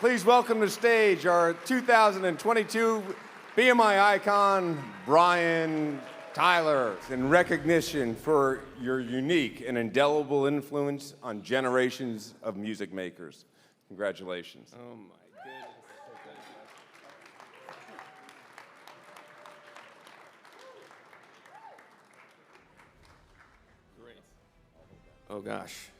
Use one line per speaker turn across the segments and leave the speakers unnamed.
Please welcome to stage our 2022 BMI Icon, Brian Tyler, in recognition for your unique and indelible influence on generations of music makers. Congratulations.
Oh my goodness. Great. Oh gosh.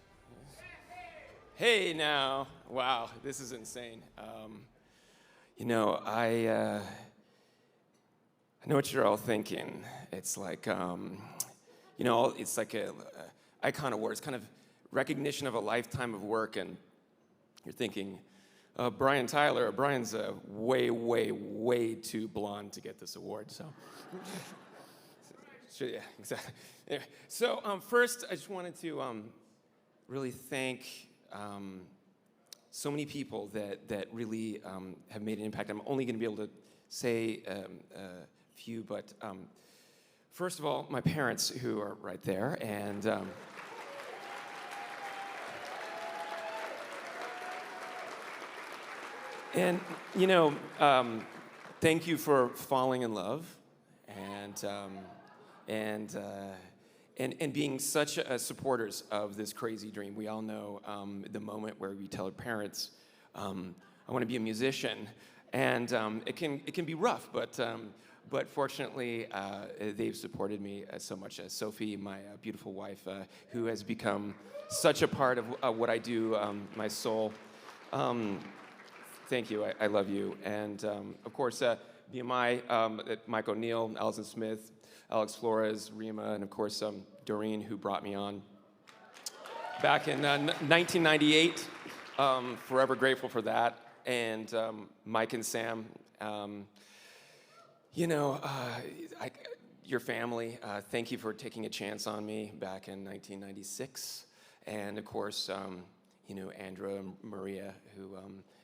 Hey now. Wow, this is insane. I know what you're all thinking. It's like, it's like a Icon Award. It's kind of recognition of a lifetime of work, and you're thinking, Brian Tyler, Brian's way, way, way too blonde to get this award. So, yeah, exactly. Anyway, so first, I just wanted to really thank so many people that really have made an impact. I'm only going to be able to say a few, but first of all, my parents, who are right there, and thank you for falling in love, and being such supporters of this crazy dream. We all know the moment where we tell our parents, "I want to be a musician," and it can be rough, but fortunately they've supported me so much. Sophie, my beautiful wife, who has become such a part of what I do, my soul. Thank you. I love you, and of course BMI, Mike O'Neill, Alison Smith, Alex Flores, Rima, and of course Doreen, who brought me on back in 1998. Forever grateful for that. And Mike and Sam, your family, thank you for taking a chance on me back in 1996. And of course, Andrew and Maria, who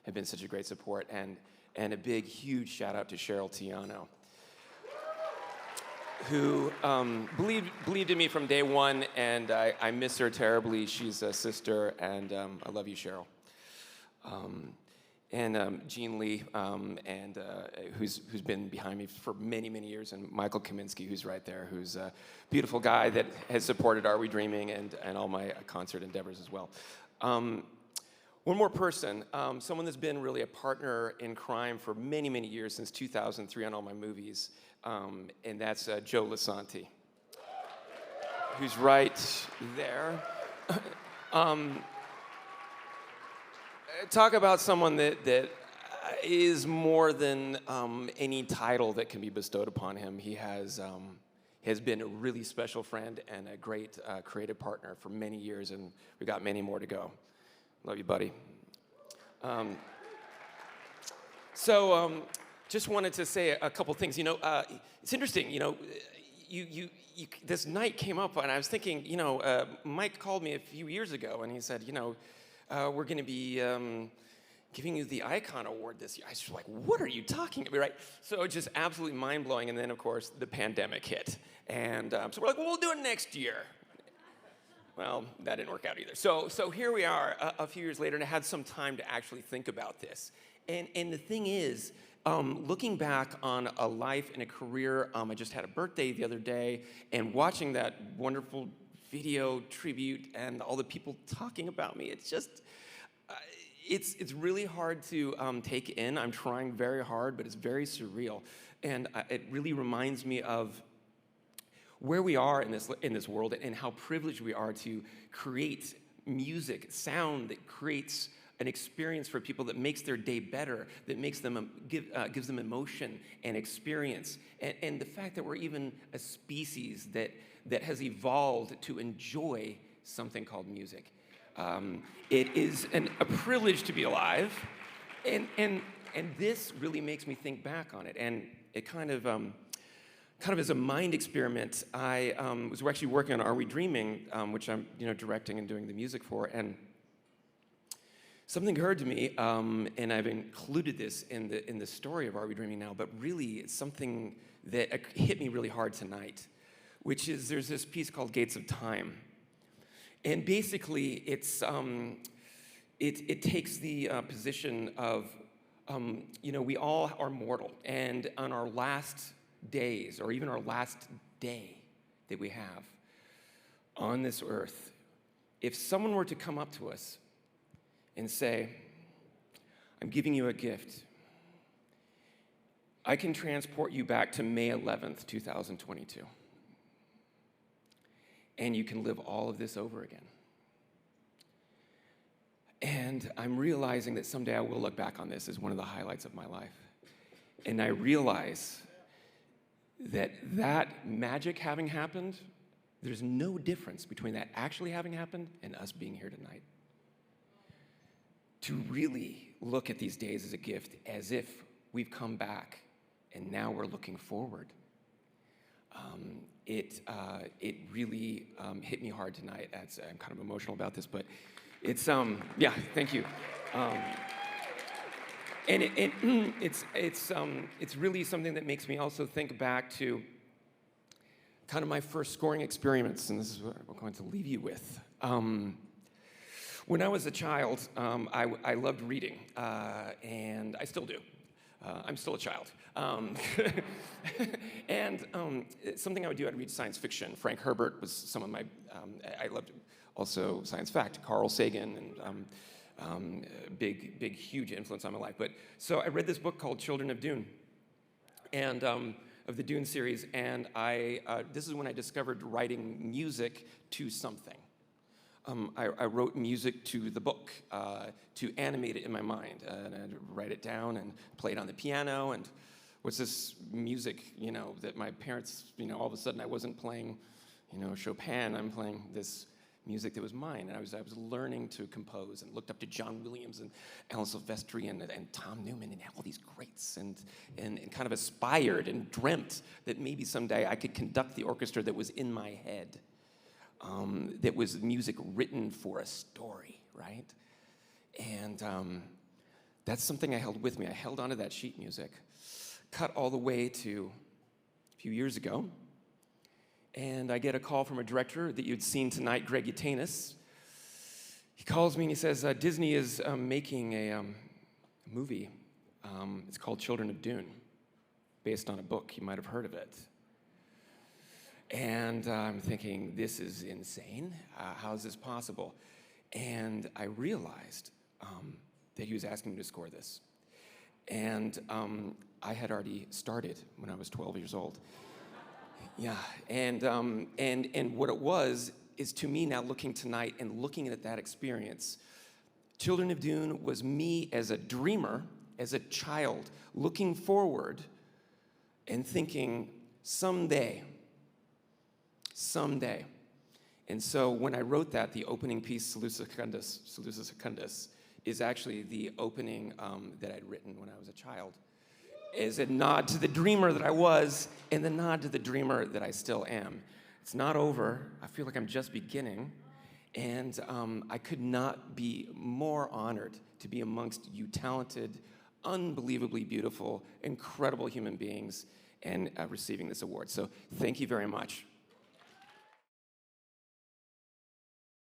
have been such a great support. And a big, huge shout out to Cheryl Tiano, who believed in me from day one, and I miss her terribly. She's a sister, and I love you, Cheryl. And Jean Lee, who's been behind me for many, many years, and Michael Kaminsky, who's right there, who's a beautiful guy that has supported Are We Dreaming and all my concert endeavors as well. One more person, someone that's been really a partner in crime for many, many years, since 2003 on all my movies, and that's Joe Lisanti, who's right there. Talk about someone that is more than any title that can be bestowed upon him. He has been a really special friend and a great creative partner for many years, and we've got many more to go. Love you, buddy. Just wanted to say a couple things. It's interesting. This night came up, and I was thinking. Mike called me a few years ago, and he said, we're going to be giving you the Icon Award this year. I was like, what are you talking about, right? So it's just absolutely mind-blowing. And then, of course, the pandemic hit. And so we're like, well, we'll do it next year. Well, that didn't work out either. So here we are a few years later, and I had some time to actually think about this. And the thing is, looking back on a life and a career, I just had a birthday the other day, and watching that wonderful video tribute and all the people talking about me, it's just, it's really hard to take in. I'm trying very hard, but it's very surreal. And it really reminds me of where we are in this world, and how privileged we are to create music, sound that creates an experience for people that makes their day better, that makes them gives them emotion and experience, and the fact that we're even a species that has evolved to enjoy something called music. It is a privilege to be alive, and this really makes me think back on it, and it kind of as a mind experiment. I was actually working on Are We Dreaming, which I'm directing and doing the music for, and something occurred to me, and I've included this in the story of Are We Dreaming now, but really it's something that hit me really hard tonight, which is there's this piece called Gates of Time. And basically it's it takes the position of, we all are mortal, and on our last days, or even our last day that we have on this earth, if someone were to come up to us and say, I'm giving you a gift, I can transport you back to May 11th, 2022, and you can live all of this over again. And I'm realizing that someday I will look back on this as one of the highlights of my life. And I realize that magic having happened, there's no difference between that actually having happened and us being here tonight. To really look at these days as a gift, as if we've come back and now we're looking forward. It really hit me hard tonight. I'm kind of emotional about this, but it's, yeah, thank you. And it's really something that makes me also think back to kind of my first scoring experiments, and this is what I'm going to leave you with. When I was a child, I loved reading, and I still do. I'm still a child. And something I would do, I'd read science fiction. Frank Herbert was some of my, I loved also science fact, Carl Sagan, and big, huge influence on my life. But so I read this book called Children of Dune, and of the Dune series, and this is when I discovered writing music to something. I wrote music to the book to animate it in my mind, and I'd write it down and play it on the piano. And what's this music, that my parents, all of a sudden I wasn't playing, Chopin. I'm playing this music that was mine, and I was learning to compose, and looked up to John Williams and Alan Silvestri and Tom Newman and all these greats, and kind of aspired and dreamt that maybe someday I could conduct the orchestra that was in my head. That was music written for a story, right? And that's something I held with me. I held onto that sheet music, cut all the way to a few years ago, and I get a call from a director that you'd seen tonight, Greg Utanis. He calls me and he says, Disney is making a movie. It's called Children of Dune, based on a book. You might have heard of it. And I'm thinking, this is insane. How is this possible? And I realized that he was asking me to score this. And I had already started when I was 12 years old. Yeah, and what it was is, to me now, looking tonight and looking at that experience, Children of Dune was me as a dreamer, as a child, looking forward and thinking, someday. And so when I wrote that, the opening piece, Salusa Secundus, is actually the opening that I'd written when I was a child, as a nod to the dreamer that I was and the nod to the dreamer that I still am. It's not over. I feel like I'm just beginning. And I could not be more honored to be amongst you talented, unbelievably beautiful, incredible human beings and receiving this award. So thank you very much.